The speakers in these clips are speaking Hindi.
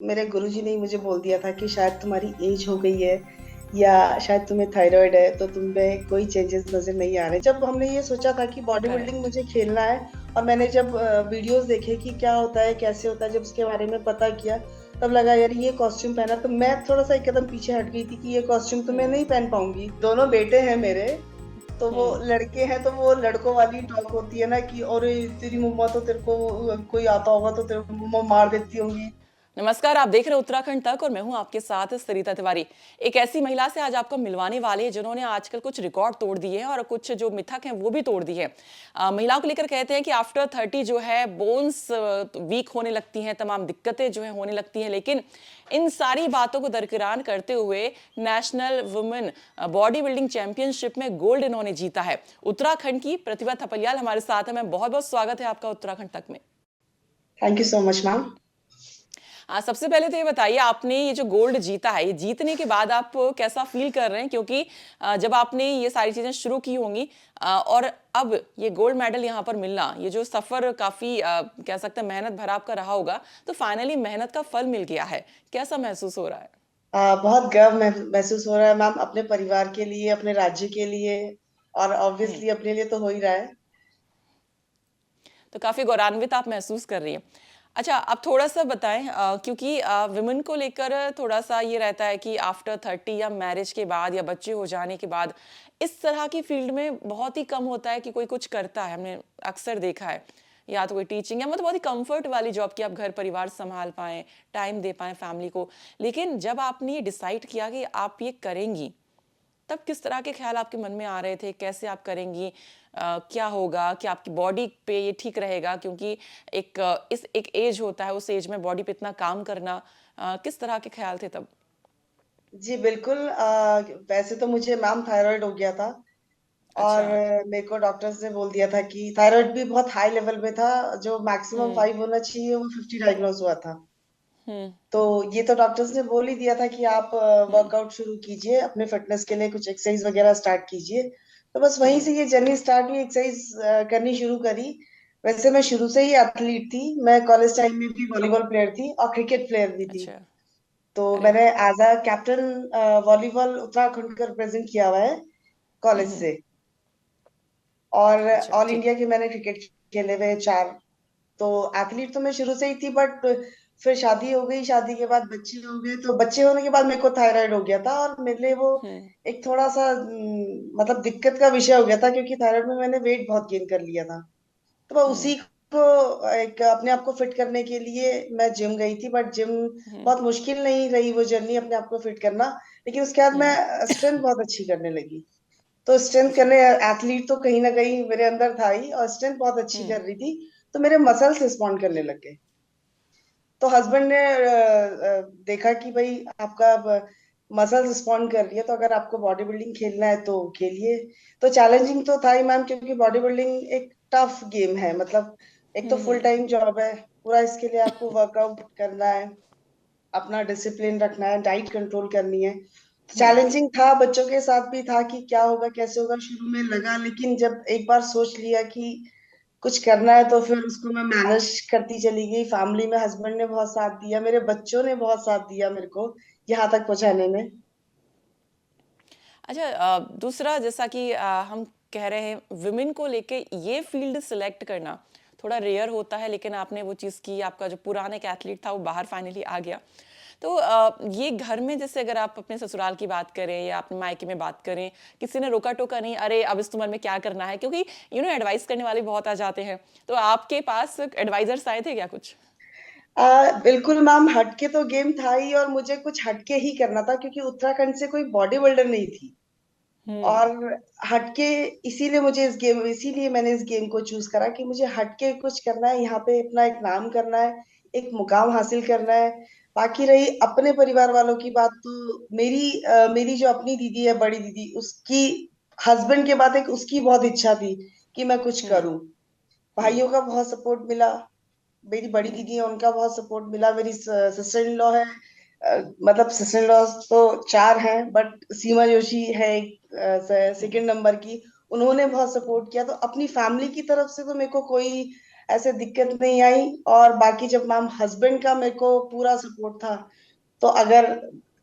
मेरे गुरुजी ने ही मुझे बोल दिया था कि शायद तुम्हारी एज हो गई है या शायद तुम्हें थायराइड है, तो तुम में कोई चेंजेस नजर नहीं आ रहे। जब हमने ये सोचा था कि बॉडी बिल्डिंग करेक्ट। मुझे खेलना है, और मैंने जब वीडियोस देखे कि क्या होता है कैसे होता है, जब उसके बारे में पता किया, तब लगा यार ये कॉस्ट्यूम पहना तो मैं थोड़ा सा एक कदम पीछे हट गई थी कि ये कॉस्ट्यूम तो मैं हम्म। नहीं पहन पाऊंगी। दोनों बेटे हैं मेरे, तो वो हम्म। लड़के हैं, तो वो लड़कों वाली टॉक होती है ना कि और तेरी मम्मा तो तेरे को कोई आता होगा तो तेरे को मम्मा मार देती होंगी। नमस्कार, आप देख रहे हैं उत्तराखंड तक और मैं हूं आपके साथ सरिता तिवारी। एक ऐसी महिला से आज आपको मिलवाने वाले हैं जिन्होंने आजकल कुछ रिकॉर्ड तोड़ दिए हैं और कुछ जो मिथक हैं वो भी तोड़ दिए हैं। महिलाओं को लेकर कहते हैं कि आफ्टर 30 जो है बोन्स वीक होने लगती हैं, तमाम दिक्कतें जो है होने लगती हैं, लेकिन इन सारी बातों को दरकिरार करते हुए national women body building championship में गोल्ड इन्होंने जीता है। उत्तराखंड की प्रतिभा थपलियाल हमारे साथ है। मैं बहुत बहुत स्वागत है आपका उत्तराखंड तक में। Thank you so much ma'am. सबसे पहले तो ये बताइए, आपने ये जो गोल्ड जीता है, ये जीतने के बाद आप कैसा फील कर रहे हैं? क्योंकि जब आपने ये सारी चीजें शुरू की होंगी और अब ये गोल्ड मेडल यहाँ पर मिलना, ये जो सफर काफी कह सकते हैं मेहनत भरा आपका रहा होगा, तो फाइनली मेहनत का फल मिल गया है, कैसा महसूस हो रहा है? बहुत गर्व महसूस हो रहा है मैम, अपने परिवार के लिए, अपने राज्य के लिए, और हम्म। ऑब्वियसली अपने लिए तो हो ही रहा है। तो काफी गौरवान्वित आप महसूस कर रही हैं। अच्छा, आप थोड़ा सा बताएं, क्योंकि विमेन को लेकर थोड़ा सा ये रहता है कि आफ्टर 30 या मैरिज के बाद या बच्चे हो जाने के बाद इस तरह की फील्ड में बहुत ही कम होता है कि कोई कुछ करता है। हमने अक्सर देखा है, या तो कोई टीचिंग या मतलब बहुत ही कंफर्ट वाली जॉब की आप घर परिवार संभाल पाएं, टाइम दे पाएं फैमिली को। लेकिन जब आपने ये डिसाइड किया कि आप ये करेंगी, तब किस तरह के ख्याल आपके मन में आ रहे थे? कैसे आप करेंगी? क्या होगा? क्या आपकी बॉडी पे ये ठीक रहेगा? क्योंकि इस एक एज होता है, उस एज में बॉडी पे इतना काम करना, किस तरह के ख्याल थे तब? जी बिल्कुल। वैसे तो मुझे मैम थायराइड हो गया था, और अच्छा। मेरे को डॉक्टर्स ने बोल दिया था कि थायराइड भी बहुत हाई लेवल में था, जो मैक्सिमम हम्म। 5 होना चाहिए वो 50 डायग्नोज हुआ था। हम्म। तो ये तो डॉक्टर्स ने बोल ही दिया था कि आप हम्म। वर्कआउट शुरू कीजिए, अपने फिटनेस के लिए कुछ एक्सरसाइज वगैरह स्टार्ट कीजिए। तो बस वहीं हम्म। से ये जर्नी स्टार्ट हुई, एक्सरसाइज करनी शुरू करी। वैसे मैं शुरू से ही एथलीट थी, मैं कॉलेज टाइम में भी वॉलीबॉल प्लेयर थी और क्रिकेट प्लेयर भी थी। अच्छा। तो अरे वाह। मैंने as a captain volleyball Uttarakhand का रिप्रेजेंट किया हुआ है कॉलेज हम्म। से। और अच्छा, ऑल ठीक। इंडिया के मैंने क्रिकेट खेले हुए 4। तो एथलीट तो मैं शुरू से ही थी, बट फिर शादी हो गई, शादी के बाद बच्चे हो गए, तो बच्चे होने के बाद मेरे को थायराइड हो गया था, और मेरे लिए वो हम्म। एक थोड़ा सा मतलब दिक्कत का विषय हो गया था, क्योंकि थायराइड में मैंने वेट बहुत गेन कर लिया था। तो मैं हम्म। उसी को एक अपने आप को फिट करने के लिए मैं जिम गई थी, बट जिम हम्म। बहुत मुश्किल नहीं रही वो जर्नी अपने आप को फिट करना। लेकिन उसके बाद हम्म। मैं स्ट्रेंथ बहुत अच्छी करने लगी। तो स्ट्रेंथ अच्छा। करने, एथलीट तो कहीं ना कहीं मेरे अंदर था ही, और स्ट्रेंथ बहुत अच्छी हम्म। कर रही थी। तो मेरे मसल्स रिस्पॉन्ड करने लग गए। तो हस्बैंड ने देखा कि भाई आपका मसल्स रिस्पॉन्ड कर रही है, तो अगर आपको बॉडी बिल्डिंग खेलना है तो खेलिए। तो चैलेंजिंग तो था ही मैम, क्योंकि बॉडी बिल्डिंग एक टफ गेम है। मतलब एक तो फुल हम्म। टाइम जॉब है पूरा, इसके लिए आपको वर्कआउट करना है, अपना डिसिप्लिन रखना है, डाइट कंट्रोल करनी है। हम्म। चैलेंजिंग था, बच्चों के साथ भी था कि क्या होगा कैसे होगा, शुरू में लगा, लेकिन जब एक बार सोच लिया कि कुछ करना है तो फिर उसको मैं मैनेज करती चली गई। फैमिली में हस्बैंड ने बहुत साथ दिया, मेरे बच्चों ने बहुत साथ दिया मेरे को यहाँ तक पहुंचाने में। अच्छा, दूसरा जैसा कि हम कह रहे हैं, विमेन को लेके ये फील्ड सिलेक्ट करना थोड़ा रेयर होता है, लेकिन आपने वो चीज़ की, आपका जो पुराना एक एथलीट था वो बाहर फाइनली आ गया। तो ये घर में जैसे अगर आप अपने ससुराल की बात करें या अपने मायके में बात करें, किसी ने रोका टोका नहीं, अरे अब इस उम्र में क्या करना है? क्योंकि एडवाइस करने वाले बहुत आ जाते हैं। तो आपके पास एडवाइजर्स आए थे क्या कुछ? बिल्कुल मैम, हटके तो गेम था ही, और मुझे कुछ हटके ही करना था, क्योंकि उत्तराखंड से कोई बॉडी बिल्डर नहीं थी। हम्म। और हटके, इसीलिए मैंने इस गेम को चूज करा कि मुझे हटके कुछ करना है, यहाँ पे अपना एक नाम करना है, एक मुकाम हासिल करना है। बाकी रही अपने परिवार वालों की बात, तो मेरी जो अपनी दीदी है, बड़ी दीदी, उसकी हस्बैंड के बाद एक उसकी बहुत इच्छा थी कि मैं कुछ हम्म। करूं। हम्म। भाइयों का बहुत सपोर्ट मिला, मेरी बड़ी हम्म। दीदी है उनका बहुत सपोर्ट मिला, मेरी सिस्टर इन लॉ है। मतलब सिस्टर इन लॉ तो 4 हैं, बट सीमा जोशी है एक हम्म। सेकंड नंबर की। उन्होंने बहुत सपोर्ट किया। तो अपनी फैमिली की तरफ से तो मेरे को कोई ऐसे दिक्कत नहीं आई। और बाकी जब मैम हस्बैंड का मेरे को पूरा सपोर्ट था, तो अगर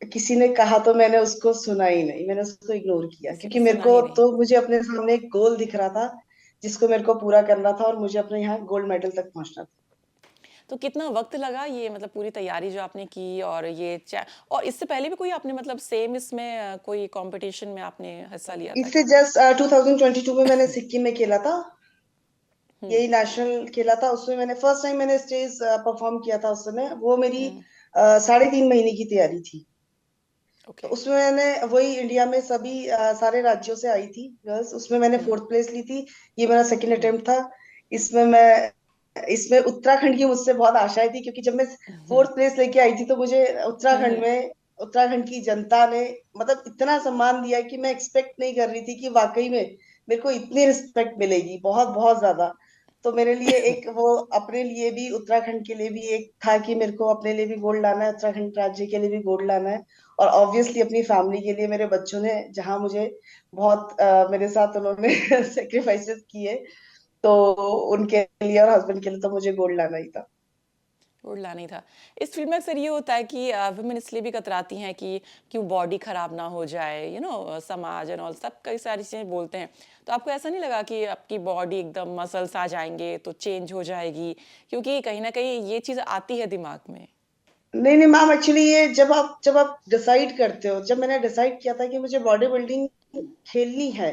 किसी ने कहा तो मैंने उसको सुना ही नहीं, मैंने उसको इग्नोर किया, क्योंकि मेरे सुना को ही नहीं। तो मुझे अपने सामने एक गोल दिख रहा था जिसको मेरे को पूरा करना था, और मुझे अपने यहाँ गोल्ड मेडल तक पहुंचना था। तो कितना वक्त लगा ये मतलब पूरी तैयारी जो आपने की, और और इससे पहले भी कोई आपने मतलब सेम इसमें कोई कंपटीशन में आपने हिस्सा लिया था इससे क्या? जस्ट 2022 में मैंने सिक्किम में खेला था, हम्म। यही नेशनल खेला था। उसमें मैंने फर्स्ट टाइम मैंने स्टेज परफॉर्म किया था। उस समय वो मेरी हम्म। 3.5 महीने की तैयारी थी। तो ओके। उसमें मैंने वही इंडिया में सभी सारे राज्यों से आई थी गर्ल्स, उसमें मैंने हम्म। 4th प्लेस ली थी। ये मेरा सेकंड हम्म। अटेम्प्ट था। इसमें मैं इसमें उत्तराखंड की मुझसे बहुत आशाएं थी, क्योंकि जब मैं हम्म। 4th प्लेस लेके आई थी तो मुझे उत्तराखंड हम्म। में उत्तराखंड की जनता ने मतलब इतना सम्मान दिया कि मैं एक्सपेक्ट नहीं कर रही थी कि वाकई में मेरे को इतनी रिस्पेक्ट मिलेगी, बहुत बहुत ज्यादा। तो मेरे लिए एक वो अपने लिए भी उत्तराखंड के लिए भी एक था कि मेरे को अपने लिए भी गोल्ड लाना है, उत्तराखंड राज्य के लिए भी गोल्ड लाना है। और ऑब्वियसली अपनी फैमिली के लिए, मेरे बच्चों ने जहाँ मुझे बहुत मेरे साथ उन्होंने सेक्रीफाइसेस किए, तो उनके लिए और हस्बैंड के लिए तो मुझे गोल्ड लाना ही था। उड़ला नहीं था। इस फ़ील्ड में अक्सर ये होता है कि वुमेन इसलिए भी कतराती हैं कि क्यों बॉडी खराब ना हो जाए, समाज एंड ऑल सब कई सारी चीज़ें बोलते हैं। तो आपको ऐसा नहीं लगा कि आपकी बॉडी एकदम मसल्स आ जाएँगे तो चेंज हो जाएगी? क्योंकि कहीं न कहीं ये चीज़ आती है दिमाग में। नहीं नहीं मैम, एक्चुअली ये जब आप डिसाइड करते हो, जब मैंने डिसाइड किया था कि मुझे बॉडी बिल्डिंग खेलनी है,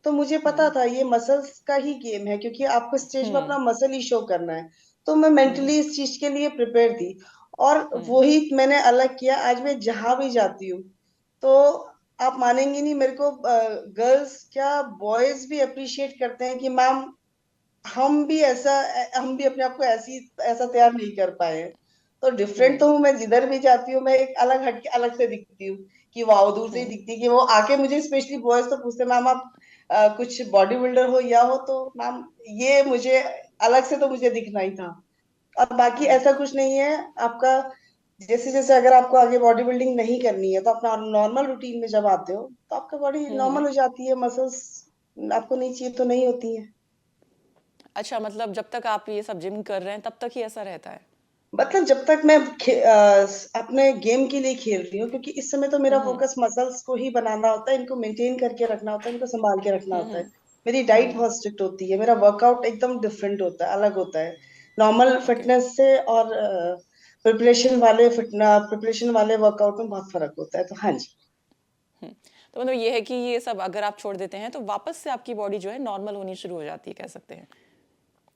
तो मुझे पता हुँ। था ये मसल्स का ही गेम है, क्योंकि आपको स्टेज में हुँ। अपना मसल ही शो करना है। तो मैं हुँ। मेंटली इस चीज के लिए प्रिपेयर थी, और हुँ। वही मैंने अलग किया। आज मैं जहां भी जाती हूँ, तो आप मानेंगी नहीं, मेरे को गर्ल्स क्या बॉयज भी अप्रिशिएट करते हैं कि मैम हम भी ऐसा हम भी अपने आप को ऐसा तैयार नहीं कर पाए हैं। तो डिफरेंट हुँ। तो हूँ मैं, जिधर भी जाती हूँ मैं एक अलग हटके अलग से दिखती हूँ, कि वाह दूर से ही हुँ। दिखती है। कि वो आके मुझे स्पेशली बॉयज तो पूछते मैम आप कुछ बॉडी बिल्डर हो या हो, तो मैम ये मुझे अलग से तो मुझे दिखना ही था। और बाकी हुँ। ऐसा कुछ नहीं है आपका, जैसे जैसे अगर आपको आगे बॉडी बिल्डिंग नहीं करनी है, तो अपना नॉर्मल रूटीन में जब आते हो तो आपका बॉडी हुँ। हुँ। नॉर्मल हो जाती है, मसल्स आपको नहीं चाहिए तो नहीं होती है। अच्छा, मतलब जब तक आप ये सब जिम कर रहे हैं तब तक ही ऐसा रहता है? मतलब जब तक मैं अपने गेम के लिए खेल रही हूँ, क्योंकि इस समय तो मेरा हुँ। हुँ। फोकस मसल्स को ही बनाना होता है, इनको मेंटेन करके रखना होता है, इनको संभाल के रखना हुँ। होता है। हुँ। मेरी डाइट हुँ। बहुत स्ट्रिक्ट होती है, मेरा वर्कआउट एकदम डिफरेंट होता है, अलग होता है नॉर्मल ओके। फिटनेस से। और प्रिपरेशन वाले वर्कआउट में बहुत फर्क होता है, तो हाँ जी। हुँ। तो मतलब ये है कि ये सब अगर आप छोड़ देते हैं तो वापस से आपकी बॉडी जो है नॉर्मल होनी शुरू हो जाती है, कह सकते हैं।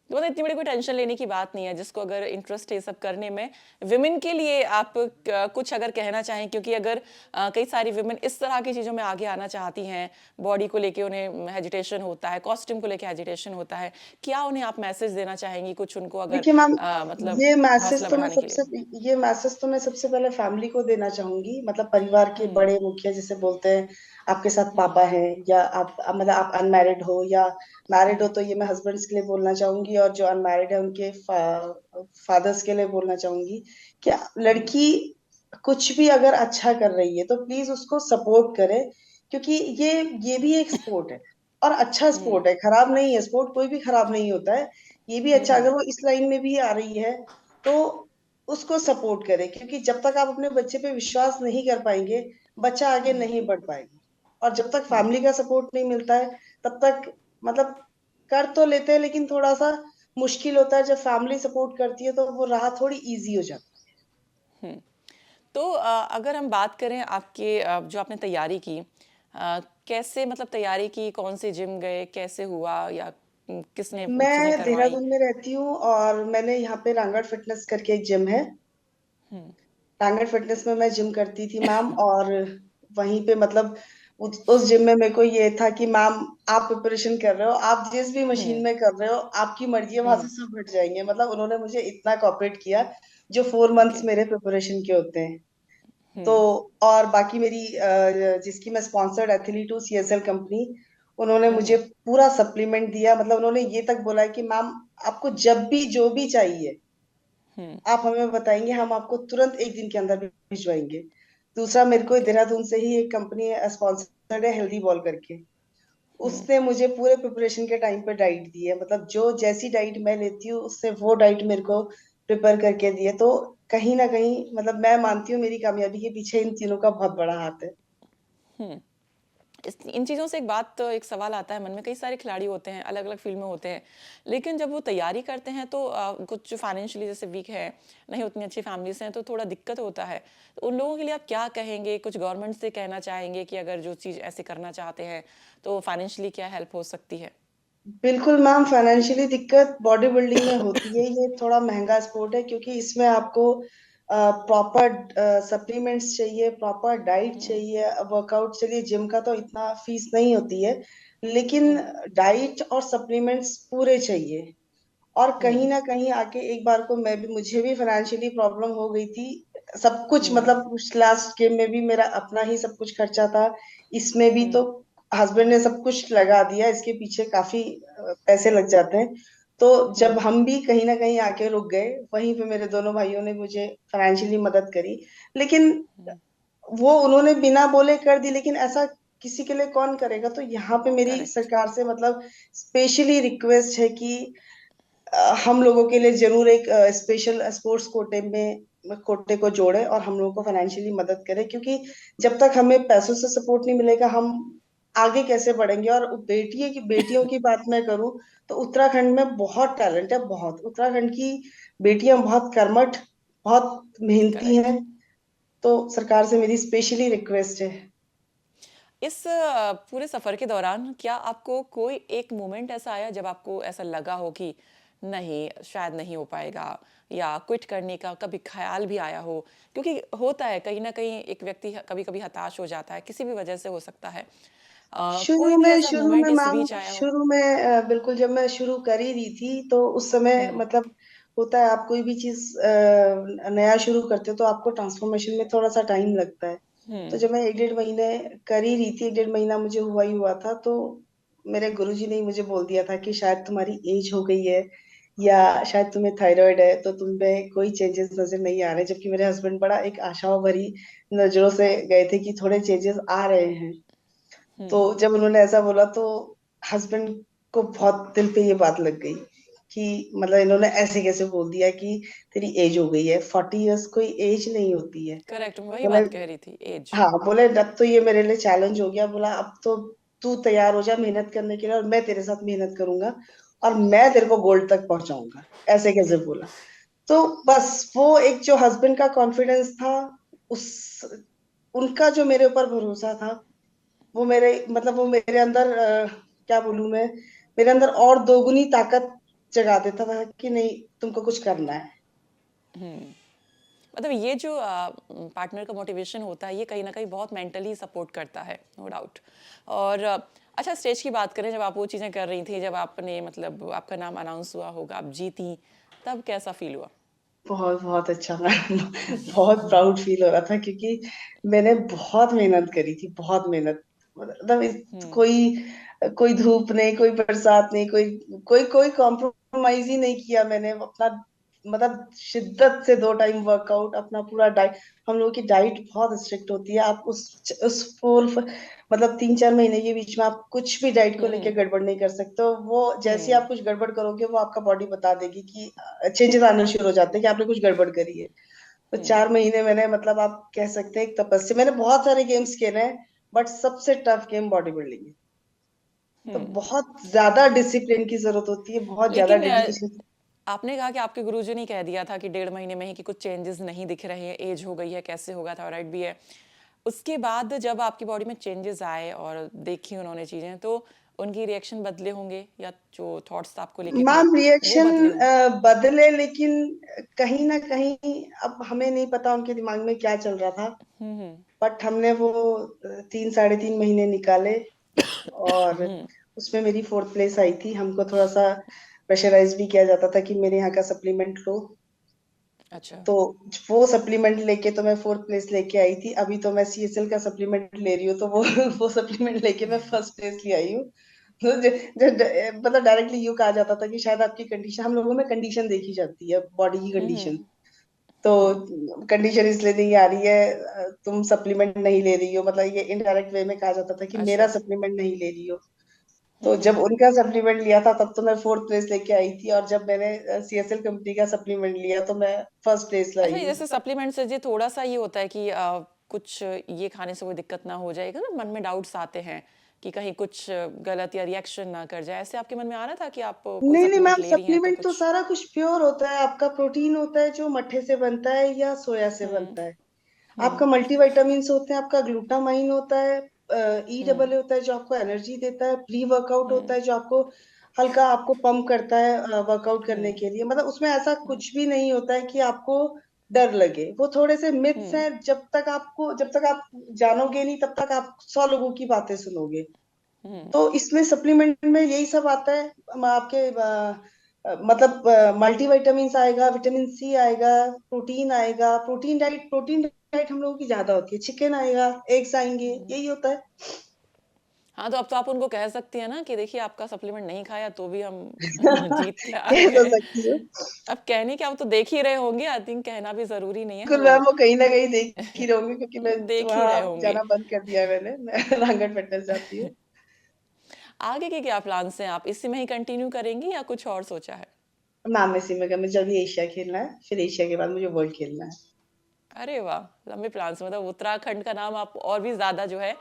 तो मतलब इतनी बड़ी कोई टेंशन लेने की बात नहीं है, जिसको अगर इंटरेस्ट है ये सब करने में। विमेन के लिए आप कुछ अगर कहना चाहें, क्योंकि अगर कई सारी विमेन इस तरह की चीज़ों में आगे आना चाहती हैं, बॉडी को लेके उन्हें हेजिटेशन होता है, कॉस्ट्यूम को लेके हेजिटेशन होता है, क्या उन्हें आप मैसेज देना चाहेंगी कुछ उनको अगर देखिए मैम, मतलब ये मैसेज हौसला तो मैं बढ़ाने के लिए? सबसे ये मैसेज तो मैं सबसे पहले फैमिली को देना चाहूंगी, मतलब परिवार के हुँ। बड़े मुखिया जिसे बोलते हैं। आपके साथ हुँ। पापा हैं, या आप मतलब आप अनमैरिड हो या मैरिड हो, हुँ। तो ये मैं हस्बैंड्स के लिए बोलना चाहूंगी, और जो अनमैरिड है उनके फादर्स के लिए बोलना चाहूंगी कि हुँ। लड़की कुछ भी अगर अच्छा कर रही है तो प्लीज उसको सपोर्ट करें, क्योंकि ये भी एक स्पोर्ट है, और अच्छा हुँ। स्पोर्ट है, खराब नहीं है। स्पोर्ट कोई भी खराब नहीं होता है, ये भी हुँ। अच्छा। हुँ। अगर वो इस लाइन में भी आ रही है, तो उसको सपोर्ट करें, क्योंकि जब तक आप अपने बच्चे पे विश्वास नहीं कर पाएंगे, बच्चा आगे हुँ। नहीं बढ़ पाएगा। और जब तक हुँ। फैमिली का सपोर्ट नहीं मिलता है, तब तक मतलब कर तो लेते हैं, लेकिन थोड़ा सा मुश्किल होता है। जब फैमिली सपोर्ट करती है तो वो राह थोड़ी इजी हो जाती हुँ। तो अगर हम बात करें आपके जो आपने तैयारी की, कैसे मतलब तैयारी की, कौन से जिम गए, कैसे हुआ, या किसने है। चीज़ें मैं करवाई? देहरादून में रहती हूँ, और मैंने यहाँ पे रांगड़ फिटनेस करके एक जिम है। हुँ। टारगेट फिटनेस में मैं जिम करती थी मैम, और वहीं पे मतलब उस जिम में मेरे को ये था कि मैम आप प्रिपरेशन कर रहे हो, आप जिस भी मशीन हुँ। में कर रहे हो आपकी मर्जी है, वहां हुँ। से सब हट जाएंगे। मतलब उन्होंने मुझे इतना कोऑपरेट किया, जो 4 मंथ्स ओके। मेरे प्रिपरेशन के होते हैं। तो हुँ। और बाकी मेरी जिसकी मैं स्पॉन्सर्ड एथलीट हूँ, सीएसएल कंपनी, उन्होंने हुँ। मुझे हुँ। पूरा सप्लीमेंट दिया। मतलब उन्होंने ये तक बोला है कि मैम आपको जब भी जो भी चाहिए हुँ। आप हमें बताएंगे, हम आपको तुरंत एक दिन के अंदर भिजवाएंगे। दूसरा, मेरे को ओके। देहरादून से ही एक कंपनी स्पॉन्सर्ड है, हेल्दी बॉल करके। हुँ, उसने मुझे पूरे प्रिपरेशन के टाइम पे डाइट दी है, मतलब जो जैसी डाइट मैं लेती हूँ उससे वो डाइट मेरे को प्रिपेयर करके दी है। तो कहीं ना कहीं मतलब मैं मानती हूँ मेरी कामयाबी के पीछे इन तीनों का बहुत बड़ा हाथ है। हुँ। इस इन चीज़ों से एक बात तो एक सवाल आता है मन में, कई सारे खिलाड़ी होते हैं, अलग-अलग फ़ील्ड में होते हैं, लेकिन जब वो तैयारी करते हैं तो कुछ फाइनेंशियली जैसे वीक है, नहीं उतनी अच्छी फैमिली से हैं, तो थोड़ा दिक्कत होता है। तो उन लोगों के लिए आप क्या कहेंगे? कुछ गवर्नमेंट से कहना चाहेंगे कि अगर जो चीज़ ऐसे करना चाहते हैं, तो फाइनेंशियली क्या हेल्प हो सकती है? बिल्कुल मैम, फाइनेंशियली दिक्कत बॉडी बिल्डिंग में होती है। ये थोड़ा महंगा स्पोर्ट है क्योंकि इसमें आपको प्रॉपर सप्लीमेंट्स चाहिए, प्रॉपर डाइट हुँ, चाहिए। वर्कआउट चलिए जिम का तो इतना फीस नहीं होती है, लेकिन हुँ, डाइट और सप्लीमेंट्स पूरे चाहिए। और कहीं हुँ, ना कहीं आके एक बार को मैं भी मुझे भी फाइनेंशियली प्रॉब्लम हो गई थी। सब कुछ हुँ, मतलब उस लास्ट गेम में भी मेरा अपना ही सब कुछ खर्चा था, इसमें भी हुँ, तो हस्बैंड ने सब कुछ लगा दिया। इसके पीछे काफी पैसे लग जाते हैं। तो जब हुँ, हम भी कहीं ना कहीं आके रुक गए, वहीं पे मेरे दोनों भाइयों ने मुझे फाइनेंशियली मदद करी। लेकिन हुँ, वो उन्होंने बिना बोले कर दी, लेकिन ऐसा किसी के लिए कौन करेगा। तो यहाँ पे मेरी करेक्ट, सरकार से मतलब स्पेशली रिक्वेस्ट है कि हम लोगों के लिए जरूर एक स्पेशल स्पोर्ट्स कोटे को जोड़े और हम लोगों को फाइनेंशियली मदद करे, क्योंकि जब तक हमें पैसों से सपोर्ट नहीं मिलेगा हम आगे कैसे बढ़ेंगे। और बेटियों की बात मैं करूं तो उत्तराखंड में बहुत टैलेंट है, बहुत। उत्तराखंड की बेटियां बहुत कर्मठ, बहुत मेहनती करेक्ट। हैं। तो सरकार से मेरी स्पेशली रिक्वेस्ट है। इस पूरे सफ़र के दौरान क्या आपको कोई एक मोमेंट ऐसा आया जब आपको ऐसा लगा हो कि नहीं शायद नहीं हो पाएगा या क्विट करने का कभी ख्याल भी आया हो? क्योंकि होता है कहीं न कहीं एक व्यक्ति कभी-कभी हताश हो जाता है, किसी भी वजह से हो सकता है। कोई भी ऐसा शुरू में मोमेंट इस मैम, बीच आया हो? शुरू में बिल्कुल जब मैं शुरू कर ही रही थी तो उस समय हुँ, मतलब होता है, आप कोई भी चीज नया शुरू करते हो तो आपको ट्रांसफॉर्मेशन में थोड़ा सा टाइम लगता है। तो हुँ, जब मैं एक डेढ़ महीने कर ही रही थी, एक डेढ़ महीना मुझे हुआ ही हुआ था, तो मेरे गुरुजी ने ही मुझे बोल दिया था कि शायद तुम्हारी एज हो गई है, या शायद तुम्हें थायराइड है, तो तुम में कोई चेंजेस नजर नहीं आ रहे। जबकि मेरे हस्बैंड बड़ा एक आशाओं भरी नजरों से गए थे कि थोड़े चेंजेस आ रहे हैं। तो हुँ, जब उन्होंने ऐसा बोला तो हस्बैंड को बहुत दिल पे ये बात लग गई कि मतलब इन्होंने ऐसे कैसे बोल दिया कि तेरी एज हो गई है। 40 इयर्स कोई एज नहीं होती है। करेक्ट मैं वही बोले बात कह रही थी, एज। हाँ, बोले अब तो ये मेरे लिए चैलेंज हो गया। बोला अब तो तू तैयार हो जा मेहनत करने के लिए, और मैं तेरे साथ मेहनत करूंगा और मैं तेरे को गोल्ड तक पहुंचाऊंगा। ऐसे कैसे बोला। तो बस वो एक जो हस्बैंड का कॉन्फिडेंस था, उस उनका जो मेरे ऊपर भरोसा था, वो मेरे मतलब वो मेरे अंदर क्या बोलूं मैं, मेरे अंदर और दोगुनी ताकत जगा देता था कि नहीं, तुमको कुछ करना है। हुँ। मतलब ये जो पार्टनर का मोटिवेशन होता है ये कहीं ना कहीं बहुत मेंटली सपोर्ट करता है नो डाउट। और अच्छा स्टेज की बात करें जब आप वो चीज़ें कर रही थी जब आपने मतलब आपका नाम अनाउंस हुआ होगा आप जीती तब कैसा फील हुआ? बहुत बहुत अच्छा मैम। बहुत प्राउड फील हो रहा था क्योंकि मैंने बहुत मेहनत करी थी, बहुत मेहनत। मतलब हम्म कोई कोई धूप नहीं, कोई बरसात नहीं, कोई कोई कोई कॉम्प्रोमाइज ही नहीं किया मैंने अपना। मतलब शिद्दत से 2 टाइम वर्कआउट, अपना पूरा डाइट। हम लोगों की डाइट बहुत स्ट्रिक्ट होती है। आप उस फुल मतलब 3-4 महीने के बीच में आप कुछ भी डाइट को लेके हम्म गड़बड़ नहीं कर सकते हो। वो जैसे ही हम्म आप कुछ गड़बड़ करोगे वो आपका बॉडी बता देगी कि चेंजेस आने शुरू हो जाते हैं कि आपने कुछ गड़बड़ करी है। तो हम्म 4 महीने मैंने मतलब आप कह सकते हैं एक तपस्या। मैंने बहुत सारे गेम्स खेले हैं, बट सबसे टफ गेम बॉडी बिल्डिंग है। तो हम्म। बहुत ज्यादा डिसिप्लिन की जरूरत होती है, बहुत ज्यादा लेकिन डेडिकेशन। आपने कहा कि आपके गुरुजी ने कह दिया था कि 1.5 महीने में ही कि कुछ चेंजेस नहीं दिख रहे हैं एज हो गई है कैसे होगा थायराइड भी है। उसके बाद जब आपकी बॉडी में चेंजेस आए और देखी उन्होंने चीज़ें तो उनकी रिएक्शन बदले होंगे या जो थॉट्स आपको लेके थे मैम वो रिएक्शन बदले होंगे। बदले, लेकिन कहीं ना कहीं अब हमें नहीं पता उनके दिमाग में क्या चल रहा था। हम्म बट हमने वो 3 साढ़े 3 महीने निकाले, और हम्म उसमें मेरी फोर्थ प्लेस आई थी। हमको थोड़ा सा प्रेशराइज भी किया जाता था कि मेरे यहाँ का सप्लीमेंट लो। अच्छा तो वो सप्लीमेंट लेके तो मैं फोर्थ प्लेस लेके आई थी। अभी तो मैं सीएसएल का सप्लीमेंट ले रही हूँ, तो वो वो सप्लीमेंट लेके मैं फर्स्ट प्लेस ले आई हूँ। तो मतलब डायरेक्टली यूँ कहा जाता था कि शायद आपकी कंडीशन, हम लोगों में कंडीशन देखी जाती है, बॉडी की कंडीशन। हम्म तो हम्म कंडीशन इसलिए नहीं आ रही है, तुम सप्लीमेंट नहीं ले रही हो, मतलब ये इनडायरेक्ट वे में कहा जाता था कि मेरा अच्छा सप्लीमेंट नहीं ले रही हो। तो हम्म। जब उनका सप्लीमेंट लिया था तब तो मैं फोर्थ प्लेस लेके आई थी, और जब मैंने सीएसएल कंपनी का सप्लीमेंट लिया तो मैं फर्स्ट प्लेस अच्छा, लाई ये हूँ। जैसे सप्लीमेंट से जी थोड़ा सा ये होता है कि कुछ ये खाने से कोई दिक्कत ना हो जाएगा ना, मन में डाउट्स आते हैं कि कहीं कुछ गलत या रिएक्शन ना कर जाए, ऐसे आपके मन में आ रहा था कि आप कोई नहीं नहीं सप्लीमेंट मैम, ले रही हैं तो सप्लीमेंट तो कुछ? सारा कुछ प्योर होता है। आपका प्रोटीन होता है जो मट्ठे से बनता है या सोया से हम्म। बनता है। हम्म। आपका मल्टीविटामिन्स होते हैं, आपका ग्लूटामाइन होता है, ई हम्म। डबल होता है जो आपको एनर्जी देता है, प्री वर्कआउट होता हम्म। है जो आपको हल्का आपको पंप करता है वर्कआउट करने हम्म। के लिए। मतलब उसमें ऐसा हम्म। कुछ भी नहीं होता है कि आपको डर लगे। वो थोड़े से मिथ्स हम्म। हैं, जब तक आप जानोगे नहीं तब तक आप 100 लोगों की बातें सुनोगे। हम्म। तो इसमें सप्लीमेंट में यही सब आता है। आपके मतलब मल्टीविटामिन्स आएगा, विटामिन सी आएगा, प्रोटीन आएगा। प्रोटीन डाइट हम लोगों की ज्यादा होती है। चिकन आएगा, एग्स आएंगे, हम्म। यही होता है। हाँ, तो अब तो आप उनको कह सकती है ना कि देखिए आपका सप्लीमेंट नहीं खाया तो भी हम जीत के आ कह तो गए। सकती हूँ। अब कहने क्या, वो तो देख ही रहे होंगे, आई थिंक कहना भी जरूरी नहीं है बिल्कुल वो। मैम, वो कहीं ना कहीं देख ही रहे होंगे, क्योंकि मैं देख ही वहां रहे होंगे। जाना बंद कर दिया है मैंने। मैं रांगड़ फिटनेस जाती हूँ। आगे के क्या प्लान्स हैं, आप इसी में ही कंटिन्यू करेंगी या कुछ और सोचा है? मैम इसी में मुझे अभी एशिया खेलना है, फिर एशिया के बाद मुझे वर्ल्ड खेलना है। अरे वाह, लंबे प्लान्स, मतलब उत्तराखंड का नाम आप और भी ज्यादा जो है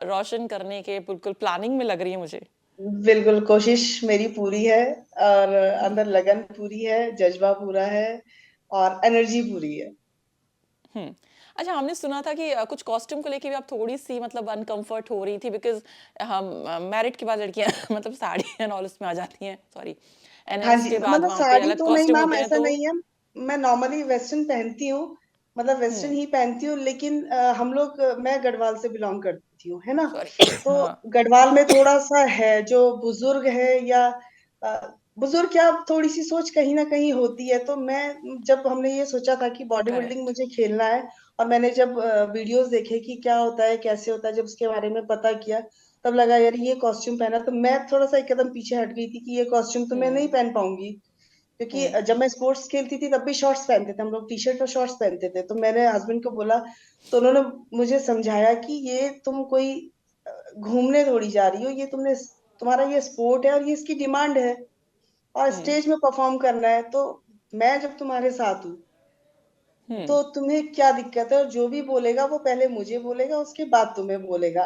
रोशन करने के बिल्कुल प्लानिंग में लग रही है मुझे। बिल्कुल, कोशिश मेरी पूरी है, और अंदर लगन पूरी है, जज्बा पूरा है, और एनर्जी पूरी है। हम्म। अच्छा, हमने सुना था कि कुछ कॉस्ट्यूम को लेके भी आप थोड़ी सी मतलब अनकंफर्ट हो रही थी, बिकॉज हम मैरिड के बाद लड़कियां मतलब साड़ी एंड ऑल उसमें आ जाती हैं, सॉरी, एंड हाँ जी, उसके बाद मतलब वहां पे साड़ी अलग तो नहीं कॉस्ट्यूम मैम, होते हैं ऐसा तो। नहीं है। मैं नॉर्मली वेस्टर्न पहनती हूँ, मतलब वेस्टर्न हम्म। ही पहनती हूँ, लेकिन मैं गढ़वाल से बिलोंग करती हूँ, है ना। सॉरी। तो हाँ। गढ़वाल में थोड़ा सा है, जो बुजुर्ग है या बुजुर्ग क्या, थोड़ी सी सोच कहीं ना कहीं होती है। तो मैं, जब हमने ये सोचा था कि बॉडी बिल्डिंग करेक्ट। मुझे खेलना है, और मैंने जब वीडियोस देखे कि क्या होता है कैसे होता है, जब उसके बारे में पता किया, तब लगा यार ये कॉस्ट्यूम पहना। तो मैं थोड़ा सा एक कदम पीछे हट गई थी कि ये कॉस्ट्यूम तो मैं नहीं हम्म। पहन पाऊंगी, क्योंकि हम्म। जब मैं स्पोर्ट्स खेलती थी तब भी शॉर्ट्स पहनते थे हम लोग, टी शर्ट और शॉर्ट्स पहनते थे। तो मैंने हस्बैंड को बोला, तो उन्होंने मुझे समझाया कि ये तुम कोई घूमने थोड़ी जा रही हो, ये तुम्हारा ये स्पोर्ट है और ये इसकी डिमांड है, और हम्म। स्टेज में परफॉर्म करना है। तो मैं जब तुम्हारे साथ हूँ हम्म। तो तुम्हें क्या दिक्कत है, और जो भी बोलेगा वो पहले मुझे बोलेगा, उसके बाद तुम्हें बोलेगा।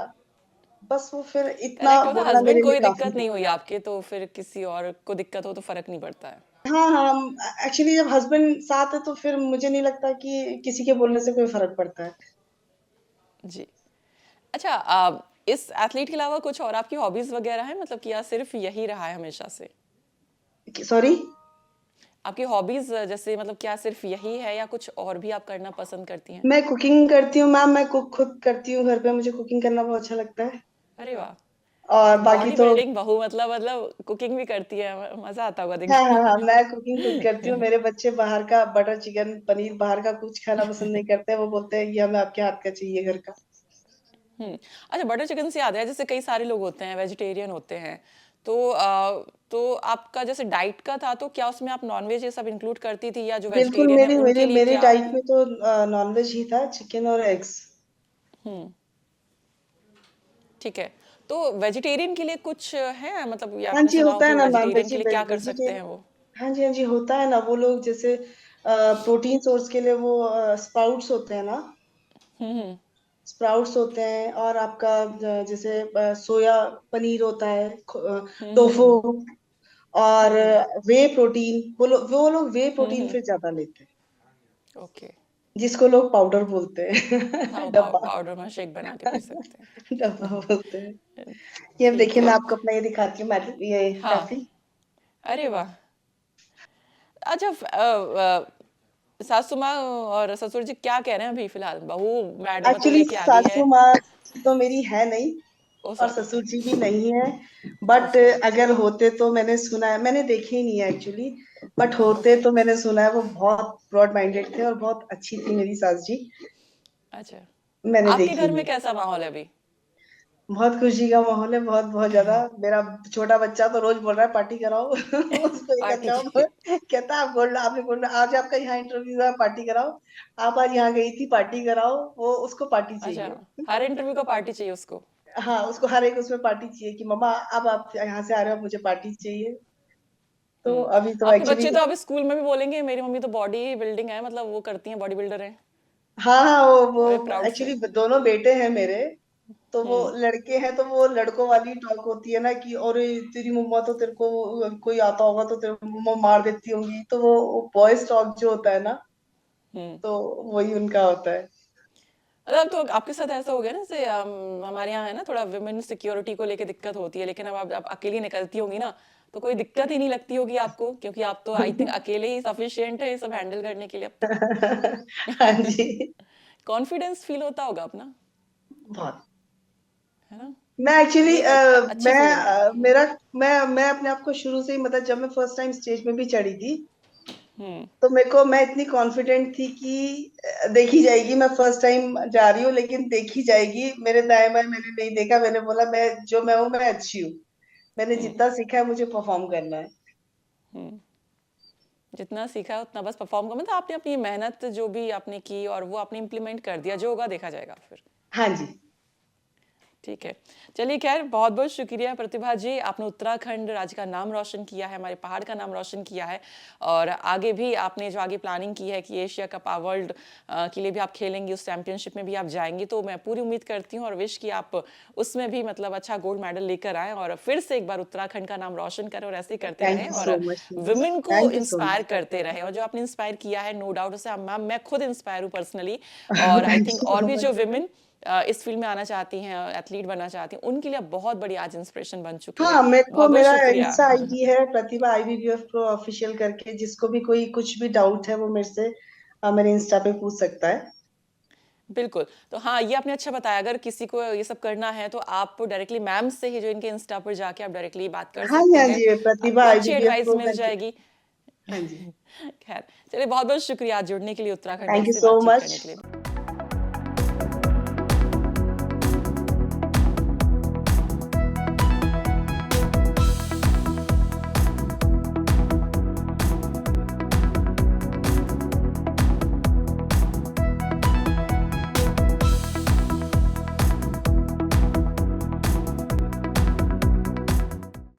बस वो फिर इतना करेक्ट, मतलब बोलना हस्बैंड मेरे लिए कोई काफी दिक्कत है। नहीं हुई आपके तो फिर किसी और को दिक्कत हो तो फर्क नहीं पड़ता है। हाँ हाँ, एक्चुअली जब हस्बैंड साथ है तो फिर मुझे नहीं लगता कि किसी के बोलने से कोई फर्क पड़ता है। जी। अच्छा, इस एथलीट के अलावा कुछ और आपकी हॉबीज वगैरह है, मतलब कि या सिर्फ यही रहा है हमेशा से? सॉरी। आपकी हॉबीज जैसे मतलब क्या सिर्फ यही है या कुछ और भी आप करना पसंद करती हैं? मैं कुकिंग करती हूँ मैम, मैं कुक खुद करती हूँ घर पे, मुझे कुकिंग करना बहुत अच्छा लगता है। अरे वाह, और बाकी बॉडी तो बिल्डिंग बहू, मतलब कुकिंग भी करती है, मजा आता होगा देख हाँ हाँ हाँ, के। मैं कुकिंग खुद करती हूँ। मेरे बच्चे बाहर का बटर चिकन पनीर, बाहर का कुछ खाना पसंद नहीं करते। वो बोलते हैं कि हमें आपके हाथ का चाहिए, घर का। अच्छा, बटर चिकन से याद है, जैसे कई सारे लोग होते हैं वेजिटेरियन होते हैं, तो तो आपका जैसे डाइट का था तो क्या उसमें आप नॉनवेज ये सब इंक्लूड करती थी, या जो बिल्कुल, वेजिटेरियन है मेरी मेरी उनके लिए मेरी क्या? डाइट में तो नॉनवेज ही था, चिकन और एग्स। हम्म। ठीक है, तो वेजिटेरियन के लिए कुछ है, मतलब ये हाँ आपने जी, सुना हो होता है कि ना नॉन वेजिटेरियन वेजी के लिए क्या कर सकते वेजिटेरियन। हैं वो? हाँ जी हाँ जी, होता है ना। वो लोग जैसे प्रोटीन सोर्स के लिए वो स्प्राउट्स होते हैं ना। हम्म। स्प्राउट्स होते हैं, और आपका जैसे सोया पनीर होता है, हम्म। टोफू, हम्म। और हम्म। वे प्रोटीन। वो लोग वे प्रोटीन हम्म। फिर ज्यादा लेते हैं, ओके। जिसको लोग पाउडर बोलते हैं। हाँ, वो डब्बा। पाउडर में शेक बना के पी सकते डब्बा हैं। बोलते हैं। ये अब ठीक देखिए, है। मैं आपको अपना ये दिखाती हूँ, ये हाँ। टॉफी। अरे वाह। अच्छा, सासू माँ और ससुर जी क्या कह रहे हैं अभी फिलहाल, बहू मैडम तो एक्चुअली लेके आ गई है? सासू माँ तो मेरी है नहीं, ओ और सॉरी। ससुर जी भी नहीं है। But okay. अगर होते तो मैंने सुना है, मैंने देखे ही नहीं है एक्चुअली, बट होते ओके। तो मैंने सुना है वो बहुत ब्रॉड माइंडेड थे और बहुत अच्छी थी मेरी सास जी। अच्छा, मैंने आपके देखी घर नहीं में है। कैसा माहौल है अभी? बहुत खुशी का माहौल है, बहुत बहुत ज्यादा। मेरा छोटा बच्चा तो रोज बोल रहा है पार्टी कराओ। उसको एक पार्टी अच्छा की? कहता है, आप बोल आपने बोल आज आपका यहाँ इंटरव्यू है, पार्टी कराओ। आप आज यहाँ गई थी, पार्टी कराओ। वो उसको पार्टी अच्छा, चाहिए। हर इंटरव्यू का पार्टी चाहिए उसको? हाँ, उसको हर एक उसमें पार्टी चाहिए कि मम्मा अब आप यहाँ से आ रहे हो, अब मुझे पार्टी चाहिए। तो हुँ। अभी तो आपके एक्चुअली बच्चे तो अब स्कूल में भी बोलेंगे मेरी मम्मी तो बॉडी बिल्डिंग है मतलब वो करती हैं बॉडी बिल्डर हैं। हाँ हाँ, बड़े वो प्राउड से। एक्चुअली दोनों बेटे हैं मेरे। तो वो हुँ, लड़के हैं तो वो लड़कों वाली टॉक होती है ना कि और तेरी मम्मा तो तेरे को कोई आता होगा तो तेरे मम्मा मार देती होंगी, तो वो बॉयज टॉक जो होता है ना, हुँ। तो वही उनका होता है। मतलब तो आपके साथ ऐसा हो गया ना जैसे हमारे यहाँ है ना थोड़ा वुमेन सिक्योरिटी को लेके दिक्कत होती है लेकिन अब आप अकेली निकलती होंगी ना तो कोई दिक्कत ही नहीं लगती होगी आपको क्योंकि आप तो आई थिंक अकेले ही सफिशिएंट है ये सब हैंडल करने के लिए अब हाँ तो जी। कॉन्फिडेंस फील होता होगा अपना बहुत। है ना मैं एक्चुअली ये एक अच्छी मैं फीलिंग है मेरा मैं अपने आप को शुरू से ही, मतलब जब मैं फर्स्ट टाइम स्टेज में भी चढ़ी थी, हम्म तो मैं इतनी कॉन्फिडेंट थी कि देखी जाएगी, मैं फर्स्ट टाइम जा रही हूँ लेकिन देखी जाएगी, मेरे दाएं बाएं मैंने नहीं देखा, मैंने बोला मैं जो मैं हूँ मैं अच्छी हूँ, मैंने हम्म जितना सीखा है मुझे परफॉर्म करना है। हम्म जितना सीखा है उतना बस परफॉर्म कर मतलब आपने अपनी मेहनत जो भी आपने की और वो आपने इम्प्लीमेंट कर दिया जो होगा देखा जाएगा फिर हाँ जी। ठीक है चलिए खैर बहुत बहुत शुक्रिया प्रतिभा जी आपने उत्तराखंड राज्य का नाम रोशन किया है हमारे पहाड़ का नाम रोशन किया है और आगे भी आपने जो आगे प्लानिंग की है कि एशिया कप वर्ल्ड के लिए भी आप खेलेंगी उस चैंपियनशिप में भी आप जाएंगी तो मैं पूरी उम्मीद करती हूँ और विश कि आप उसमें भी मतलब अच्छा गोल्ड मेडल लेकर आए और फिर से एक बार उत्तराखंड का नाम रोशन करें और ऐसे ही करते थैंक रहें यू और सो मच मैम, वुमेन को thank you so inspire much. करते रहें और जो आपने इंस्पायर किया है नो डाउट उससे मैम मैं खुद इंस्पायर हूँ पर्सनली और आई थैंक थिंक यू और सो भी मच। जो विमेन इस फील्ड में आना चाहती हैं एथलीट बनना चाहती हैं उनके लिए बहुत बड़ी आज इंस्पिरेशन बन चुकी हैं हाँ, मेरे को बहुत बहुत मेरा शुक्रिया इंस्टा आईडी है प्रतिभा IBBF प्रो ऑफिशियल करके, जिसको भी कोई कुछ भी डाउट है वो मेरे से मेरे इंस्टा पे पूछ सकता है। बिल्कुल तो हाँ ये आपने अच्छा बताया अगर किसी को ये सब करना है तो आप डायरेक्टली मैम से ही जो इनके इंस्टा पर जाके आप डायरेक्टली बात कर हाँ जी, सकती हाँ हैं जी, प्रतिभा आपको अच्छी IBBF एडवाइस प्रो मिल करके। जाएगी हाँ जी। खैर चलिए बहुत बहुत शुक्रिया आज जुड़ने के लिए उत्तराखंड थैंक यू से सो बातचीत मच। करने के लिए